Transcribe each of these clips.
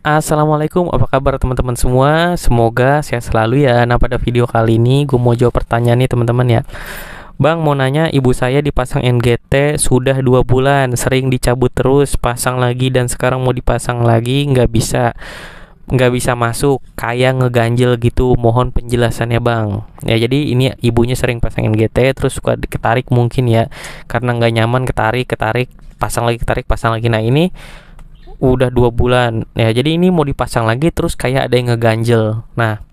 Assalamualaikum, apa kabar teman-teman semua? Semoga sehat selalu ya. Nah, pada video kali ini gue mau jawab pertanyaan nih teman-teman ya. Bang, mau nanya, ibu saya dipasang NGT sudah 2 bulan, sering dicabut terus, pasang lagi dan sekarang mau dipasang lagi, nggak bisa masuk, kayak ngeganjel gitu. Mohon penjelasannya bang. Ya jadi ini ibunya sering pasang NGT terus suka ketarik mungkin ya, karena nggak nyaman ketarik, pasang lagi, ketarik, pasang lagi. Nah ini udah 2 bulan ya, jadi ini mau dipasang lagi terus kayak ada yang ngeganjel. Nah,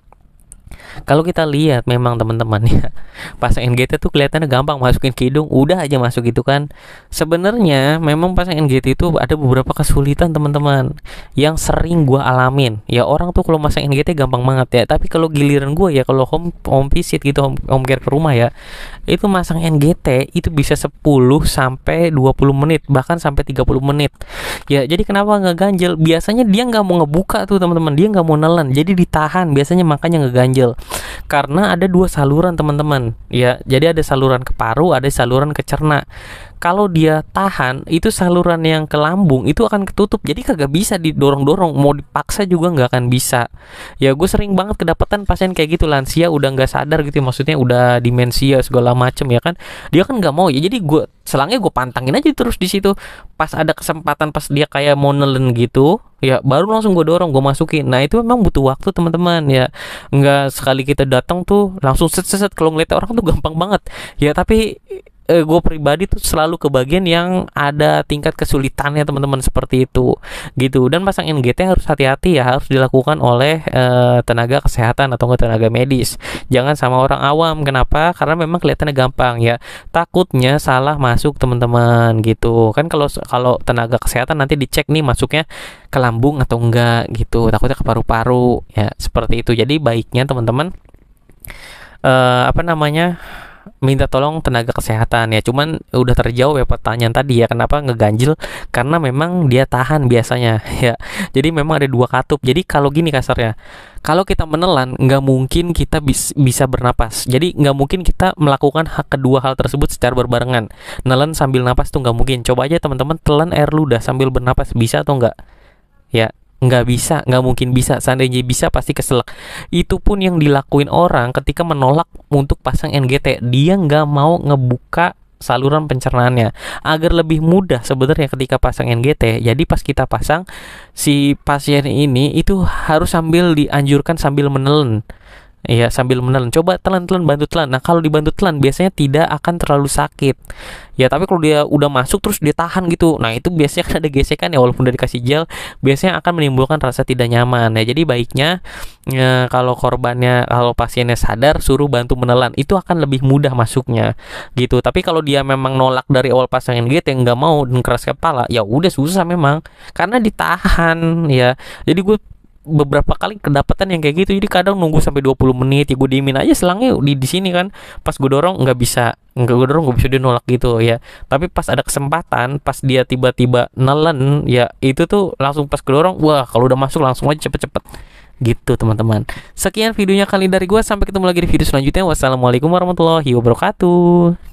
kalau kita lihat memang teman-teman ya, pasang NGT tuh kelihatannya gampang, masukin ke hidung udah aja masuk gitu kan. Sebenarnya memang pasang NGT itu ada beberapa kesulitan teman-teman yang sering gua alamin. Ya orang tuh kalau masang NGT gampang banget ya, tapi kalau giliran gua ya, kalau home visit gitu, home care ke rumah ya, itu masang NGT itu bisa 10 sampai 20 menit, bahkan sampai 30 menit. Ya, jadi kenapa ngeganjel? Biasanya dia nggak mau ngebuka tuh teman-teman, dia nggak mau nelen, jadi ditahan biasanya, makanya ngeganjel. Karena ada 2 saluran teman-teman ya, jadi ada saluran ke paru, ada saluran ke cerna. Kalau dia tahan, itu saluran yang ke lambung itu akan ketutup, jadi kagak bisa didorong-dorong, mau dipaksa juga nggak akan bisa. Ya gue sering banget kedapatan pasien kayak gitu, lansia udah nggak sadar gitu, maksudnya udah demensia segala macem ya kan, dia kan nggak mau ya, jadi selangnya gue pantangin aja terus di situ. Pas ada kesempatan, pas dia kayak mau nelen gitu ya, baru langsung gue dorong, gue masukin. Nah itu memang butuh waktu teman-teman ya, nggak sekali kita datang tuh langsung set. Kalau ngeliat orang tuh gampang banget ya, tapi gue pribadi tuh selalu ke bagian yang ada tingkat kesulitannya teman-teman, seperti itu gitu. Dan pasang NGT harus hati-hati ya, harus dilakukan oleh tenaga kesehatan atau tenaga medis, jangan sama orang awam. Kenapa? Karena memang kelihatannya gampang ya, takutnya salah masuk teman-teman gitu kan. Kalau tenaga kesehatan nanti dicek nih masuknya ke lambung atau enggak gitu, takutnya ke paru-paru ya, seperti itu. Jadi baiknya teman-teman minta tolong tenaga kesehatan ya. Cuman udah terjawab ya pertanyaan tadi ya, kenapa ngeganjel, karena memang dia tahan biasanya ya. Jadi memang ada 2 katup. Jadi kalau gini kasarnya, kalau kita menelan nggak mungkin kita bisa bernapas. Jadi nggak mungkin kita melakukan kedua hal tersebut secara berbarengan. Nelan sambil napas tuh nggak mungkin. Coba aja teman-teman telan air ludah sambil bernapas, bisa atau nggak? Ya nggak bisa, nggak mungkin bisa. Seandainya bisa pasti keselak. Itu pun yang dilakuin orang ketika menolak untuk pasang NGT, dia nggak mau ngebuka saluran pencernaannya agar lebih mudah sebenarnya ketika pasang NGT. Jadi pas kita pasang, si pasien ini itu harus dianjurkan sambil menelen. Iya, sambil menelan. Coba telan-telan, bantu telan. Nah, kalau dibantu telan biasanya tidak akan terlalu sakit. Ya, tapi kalau dia udah masuk terus dia tahan gitu. Nah, itu biasanya kan ada gesekan ya, walaupun udah dikasih gel, biasanya akan menimbulkan rasa tidak nyaman. Ya, jadi baiknya kalau pasiennya sadar, suruh bantu menelan. Itu akan lebih mudah masuknya. Gitu. Tapi kalau dia memang nolak dari awal pasangin gitu, yang nggak mau dan keras kepala, ya udah susah memang. Karena ditahan ya. Jadi gue beberapa kali kedapatan yang kayak gitu, jadi kadang nunggu sampai 20 menit ya, gue diemin aja selangnya di sini kan. Pas gue dorong nggak bisa, dia nolak gitu ya. Tapi pas ada kesempatan, pas dia tiba-tiba nelen ya, itu tuh langsung pas kedorong, wah kalau udah masuk langsung aja cepet-cepet gitu teman-teman. Sekian videonya kali dari gue, sampai ketemu lagi di video selanjutnya. Wassalamualaikum warahmatullahi wabarakatuh.